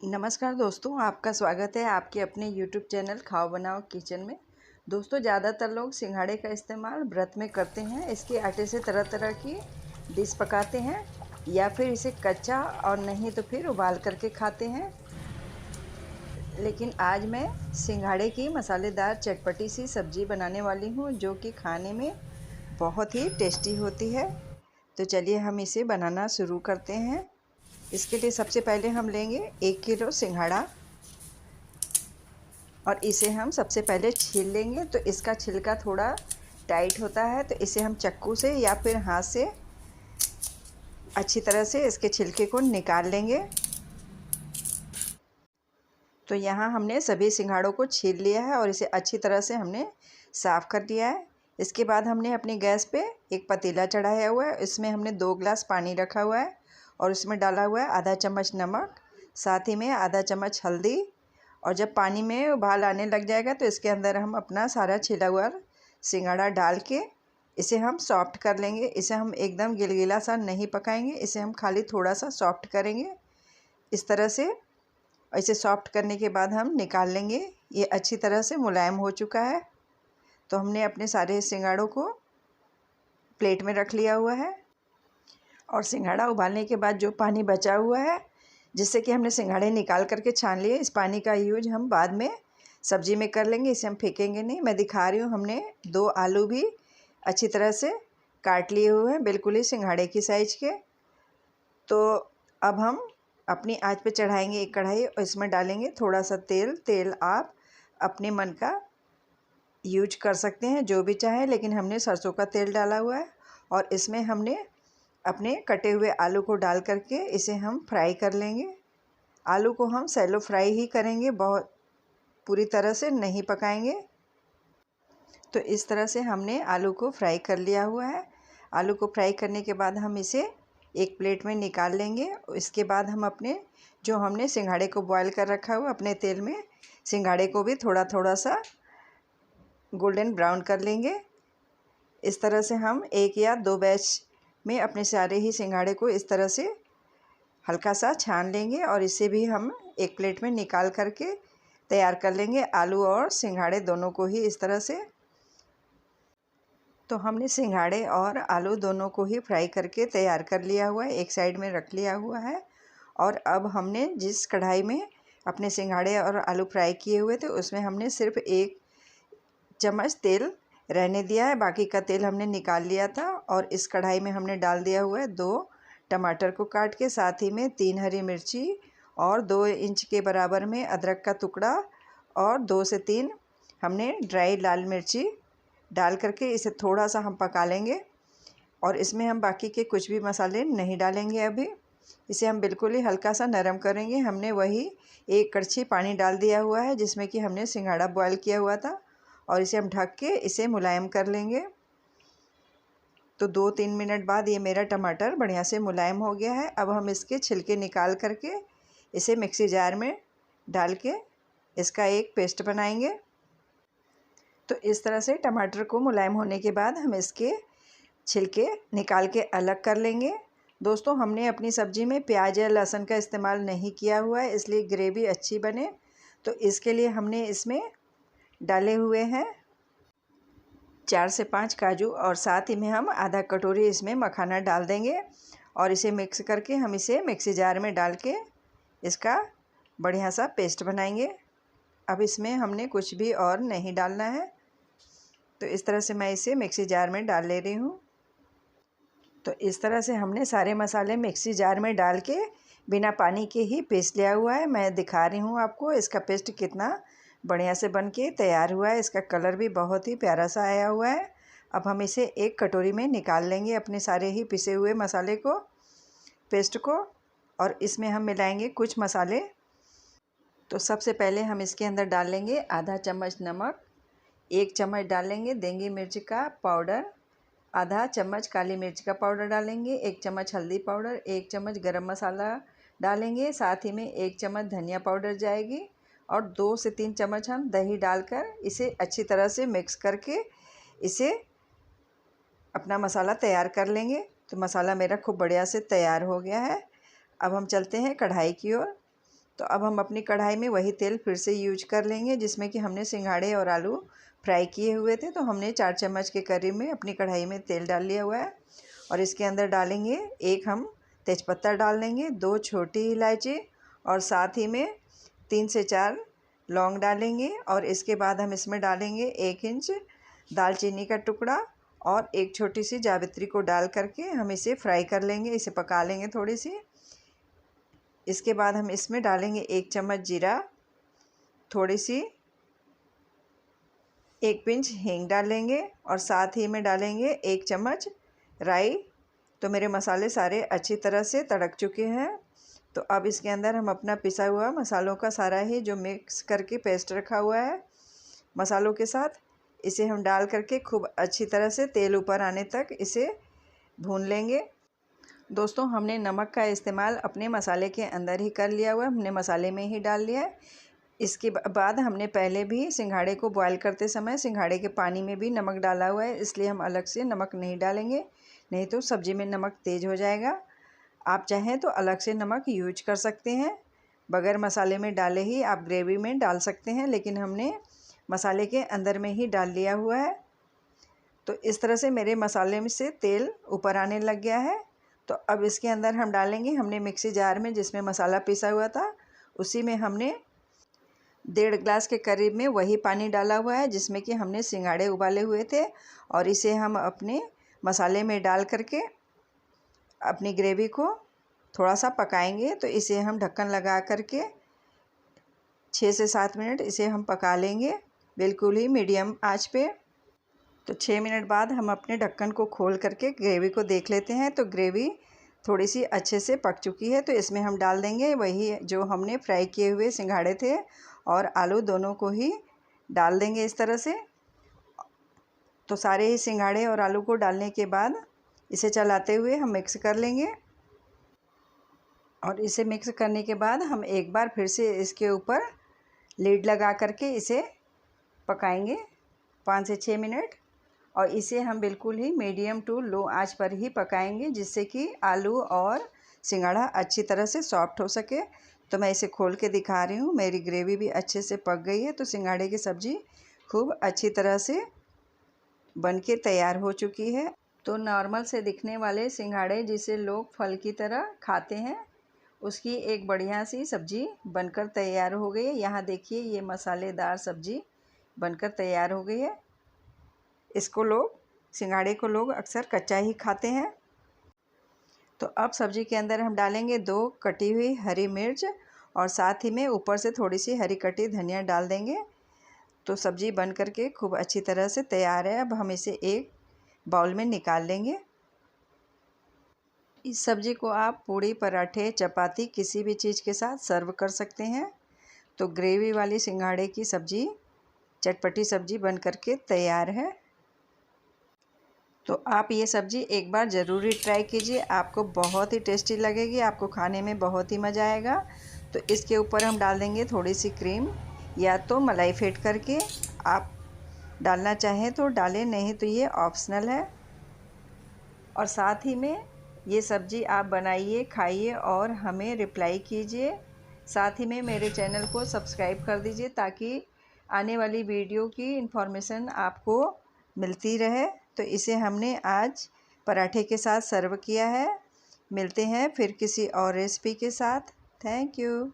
नमस्कार दोस्तों, आपका स्वागत है आपके अपने यूट्यूब चैनल खाओ बनाओ किचन में। दोस्तों, ज़्यादातर लोग सिंघाड़े का इस्तेमाल व्रत में करते हैं। इसके आटे से तरह तरह की डिश पकाते हैं या फिर इसे कच्चा और नहीं तो फिर उबाल करके खाते हैं। लेकिन आज मैं सिंघाड़े की मसालेदार चटपटी सी सब्जी बनाने वाली हूँ, जो कि खाने में बहुत ही टेस्टी होती है। तो चलिए हम इसे बनाना शुरू करते हैं। इसके लिए सबसे पहले हम लेंगे 1 किलो सिंघाड़ा और इसे हम सबसे पहले छील लेंगे। तो इसका छिलका थोड़ा टाइट होता है, तो इसे हम चक्कू से या फिर हाथ से अच्छी तरह से इसके छिलके को निकाल लेंगे। तो यहाँ हमने सभी सिंघाड़ों को छील लिया है और इसे अच्छी तरह से हमने साफ़ कर लिया है। इसके बाद हमने अपनी गैस पे एक पतीला चढ़ाया हुआ है। इसमें हमने 2 गिलास पानी रखा हुआ है और इसमें डाला हुआ है आधा चम्मच नमक, साथ ही में आधा चम्मच हल्दी। और जब पानी में उबाल आने लग जाएगा तो इसके अंदर हम अपना सारा छिला हुआ सिंघाड़ा डाल के इसे हम सॉफ्ट कर लेंगे। इसे हम एकदम गिलगिला सा नहीं पकाएंगे, इसे हम खाली थोड़ा सा सॉफ्ट करेंगे इस तरह से। इसे सॉफ्ट करने के बाद हम निकाल लेंगे। ये अच्छी तरह से मुलायम हो चुका है। तो हमने अपने सारे सिंघाड़ों को प्लेट में रख लिया हुआ है और सिंघाड़ा उबालने के बाद जो पानी बचा हुआ है, जिससे कि हमने सिंघाड़े निकाल करके छान लिए, इस पानी का यूज हम बाद में सब्जी में कर लेंगे। इसे हम फेंकेंगे नहीं। मैं दिखा रही हूँ, हमने 2 आलू भी अच्छी तरह से काट लिए हुए हैं, बिल्कुल ही सिंघाड़े की साइज़ के। तो अब हम अपनी आंच पे चढ़ाएंगे एक कढ़ाई और इसमें डालेंगे थोड़ा सा तेल। तेल आप अपने मन का यूज कर सकते हैं, जो भी चाहें, लेकिन हमने सरसों का तेल डाला हुआ है। और इसमें हमने अपने कटे हुए आलू को डाल करके इसे हम फ्राई कर लेंगे। आलू को हम सैलो फ्राई ही करेंगे, बहुत पूरी तरह से नहीं पकाएंगे। तो इस तरह से हमने आलू को फ्राई कर लिया हुआ है। आलू को फ्राई करने के बाद हम इसे एक प्लेट में निकाल लेंगे। इसके बाद हम अपने जो हमने सिंघाड़े को बॉयल कर रखा हुआ अपने तेल में, सिंघाड़े को भी थोड़ा थोड़ा सा गोल्डन ब्राउन कर लेंगे। इस तरह से हम 1 या 2 बैच में अपने सारे ही सिंघाड़े को इस तरह से हल्का सा छान लेंगे और इसे भी हम एक प्लेट में निकाल करके तैयार कर लेंगे, आलू और सिंघाड़े दोनों को ही इस तरह से। तो हमने सिंघाड़े और आलू दोनों को ही फ्राई करके तैयार कर लिया हुआ है, एक साइड में रख लिया हुआ है। और अब हमने जिस कढ़ाई में अपने सिंघाड़े और आलू फ्राई किए हुए थे, उसमें हमने सिर्फ 1 चम्मच तेल रहने दिया है, बाकी का तेल हमने निकाल लिया था। और इस कढ़ाई में हमने डाल दिया हुआ है 2 टमाटर को काट के, साथ ही में 3 हरी मिर्ची और 2 इंच के बराबर में अदरक का टुकड़ा और 2 से 3 हमने ड्राई लाल मिर्ची डाल करके इसे थोड़ा सा हम पका लेंगे। और इसमें हम बाकी के कुछ भी मसाले नहीं डालेंगे अभी। इसे हम बिल्कुल ही हल्का सा नरम करेंगे। हमने वही 1 कड़छी पानी डाल दिया हुआ है जिसमें कि हमने सिंघाड़ा बॉयल किया हुआ था, और इसे हम ढक के इसे मुलायम कर लेंगे। तो 2-3 मिनट बाद ये मेरा टमाटर बढ़िया से मुलायम हो गया है। अब हम इसके छिलके निकाल करके इसे मिक्सी जार में डाल के इसका एक पेस्ट बनाएंगे। तो इस तरह से टमाटर को मुलायम होने के बाद हम इसके छिलके निकाल के अलग कर लेंगे। दोस्तों, हमने अपनी सब्ज़ी में प्याज या लहसुन का इस्तेमाल नहीं किया हुआ है, इसलिए ग्रेवी अच्छी बने। तो इसके लिए हमने इसमें डाले हुए हैं 4 से 5 काजू और साथ ही में हम आधा कटोरी इसमें मखाना डाल देंगे। और इसे मिक्स करके हम इसे मिक्सी जार में डाल के इसका बढ़िया सा पेस्ट बनाएंगे। अब इसमें हमने कुछ भी और नहीं डालना है। तो इस तरह से मैं इसे मिक्सी जार में डाल ले रही हूँ। तो इस तरह से हमने सारे मसाले मिक्सी जार में डाल के बिना पानी के ही पीस लिया हुआ है। मैं दिखा रही हूँ आपको इसका पेस्ट कितना बढ़िया से बन के तैयार हुआ है। इसका कलर भी बहुत ही प्यारा सा आया हुआ है। अब हम इसे एक कटोरी में निकाल लेंगे, अपने सारे ही पिसे हुए मसाले को, पेस्ट को। और इसमें हम मिलाएंगे कुछ मसाले। तो सबसे पहले हम इसके अंदर डाल लेंगे आधा चम्मच नमक, 1 चम्मच डालेंगे देंगी मिर्च का पाउडर, आधा चम्मच काली मिर्च का पाउडर डालेंगे, 1 चम्मच हल्दी पाउडर, 1 चम्मच गरम मसाला डालेंगे, साथ ही में 1 चम्मच धनिया पाउडर जाएगी। और 2 से 3 चम्मच हम दही डालकर इसे अच्छी तरह से मिक्स करके इसे अपना मसाला तैयार कर लेंगे। तो मसाला मेरा खूब बढ़िया से तैयार हो गया है। अब हम चलते हैं कढ़ाई की ओर। तो अब हम अपनी कढ़ाई में वही तेल फिर से यूज कर लेंगे जिसमें कि हमने सिंघाड़े और आलू फ्राई किए हुए थे। तो हमने 4 चम्मच के करीब में अपनी कढ़ाई में तेल डाल लिया हुआ है और इसके अंदर डालेंगे एक हम तेज़पत्ता डाल लेंगे, 2 छोटी इलायची और साथ ही में 3 से 4 लौंग डालेंगे और इसके बाद हम इसमें डालेंगे 1 इंच दालचीनी का टुकड़ा और एक छोटी सी जावित्री को डाल करके हम इसे फ्राई कर लेंगे, इसे पका लेंगे थोड़ी सी। इसके बाद हम इसमें डालेंगे 1 चम्मच जीरा, थोड़ी सी 1 पिंच हींग डालेंगे और साथ ही में डालेंगे 1 चम्मच राई। तो मेरे मसाले सारे अच्छी तरह से तड़क चुके हैं। तो अब इसके अंदर हम अपना पिसा हुआ मसालों का सारा ही जो मिक्स करके पेस्ट रखा हुआ है मसालों के साथ, इसे हम डाल करके खूब अच्छी तरह से तेल ऊपर आने तक इसे भून लेंगे। दोस्तों, हमने नमक का इस्तेमाल अपने मसाले के अंदर ही कर लिया हुआ है, हमने मसाले में ही डाल लिया है। इसके बाद हमने पहले भी सिंघाड़े को बॉयल करते समय सिंघाड़े के पानी में भी नमक डाला हुआ है, इसलिए हम अलग से नमक नहीं डालेंगे, नहीं तो सब्ज़ी में नमक तेज़ हो जाएगा। आप चाहें तो अलग से नमक यूज कर सकते हैं, बगैर मसाले में डाले ही आप ग्रेवी में डाल सकते हैं, लेकिन हमने मसाले के अंदर में ही डाल लिया हुआ है। तो इस तरह से मेरे मसाले में से तेल ऊपर आने लग गया है। तो अब इसके अंदर हम डालेंगे, हमने मिक्सी जार में जिसमें मसाला पिसा हुआ था उसी में हमने 1.5 ग्लास के करीब में वही पानी डाला हुआ है जिसमें कि हमने सिंघाड़े उबाले हुए थे और इसे हम अपने मसाले में डाल करके अपनी ग्रेवी को थोड़ा सा पकाएंगे। तो इसे हम ढक्कन लगा करके 6 से 7 मिनट इसे हम पका लेंगे, बिल्कुल ही मीडियम आंच पे। तो 6 मिनट बाद हम अपने ढक्कन को खोल करके ग्रेवी को देख लेते हैं। तो ग्रेवी थोड़ी सी अच्छे से पक चुकी है। तो इसमें हम डाल देंगे वही जो हमने फ्राई किए हुए सिंघाड़े थे और आलू, दोनों को ही डाल देंगे इस तरह से। तो सारे ही सिंघाड़े और आलू को डालने के बाद इसे चलाते हुए हम मिक्स कर लेंगे और इसे मिक्स करने के बाद हम एक बार फिर से इसके ऊपर लीड लगा करके इसे पकाएंगे 5 से 6 मिनट और इसे हम बिल्कुल ही मीडियम टू लो आंच पर ही पकाएंगे जिससे कि आलू और सिंघाड़ा अच्छी तरह से सॉफ्ट हो सके। तो मैं इसे खोल के दिखा रही हूँ, मेरी ग्रेवी भी अच्छे से पक गई है। तो सिंघाड़े की सब्ज़ी खूब अच्छी तरह से बनके तैयार हो चुकी है। तो नॉर्मल से दिखने वाले सिंघाड़े जिसे लोग फल की तरह खाते हैं, उसकी एक बढ़िया सी सब्ज़ी बनकर तैयार हो गई है। यहाँ देखिए, ये मसालेदार सब्ज़ी बनकर तैयार हो गई है। इसको सिंघाड़े को लोग अक्सर कच्चा ही खाते हैं। तो अब सब्ज़ी के अंदर हम डालेंगे 2 कटी हुई हरी मिर्च और साथ ही में ऊपर से थोड़ी सी हरी कटी धनिया डाल देंगे। तो सब्ज़ी बन करके खूब अच्छी तरह से तैयार है। अब हम इसे एक बाउल में निकाल लेंगे। इस सब्ज़ी को आप पूड़ी, पराठे, चपाती किसी भी चीज़ के साथ सर्व कर सकते हैं। तो ग्रेवी वाली सिंघाड़े की सब्ज़ी, चटपटी सब्ज़ी बन करके तैयार है। तो आप ये सब्ज़ी एक बार ज़रूर ट्राई कीजिए, आपको बहुत ही टेस्टी लगेगी, आपको खाने में बहुत ही मज़ा आएगा। तो इसके ऊपर हम डाल देंगे थोड़ी सी क्रीम या तो मलाई फेंट करके, आप डालना चाहें तो डालें, नहीं तो ये ऑप्शनल है। और साथ ही में ये सब्ज़ी आप बनाइए, खाइए और हमें रिप्लाई कीजिए। साथ ही में मेरे चैनल को सब्सक्राइब कर दीजिए ताकि आने वाली वीडियो की इन्फॉर्मेशन आपको मिलती रहे। तो इसे हमने आज पराठे के साथ सर्व किया है। मिलते हैं फिर किसी और रेसिपी के साथ। Thank you.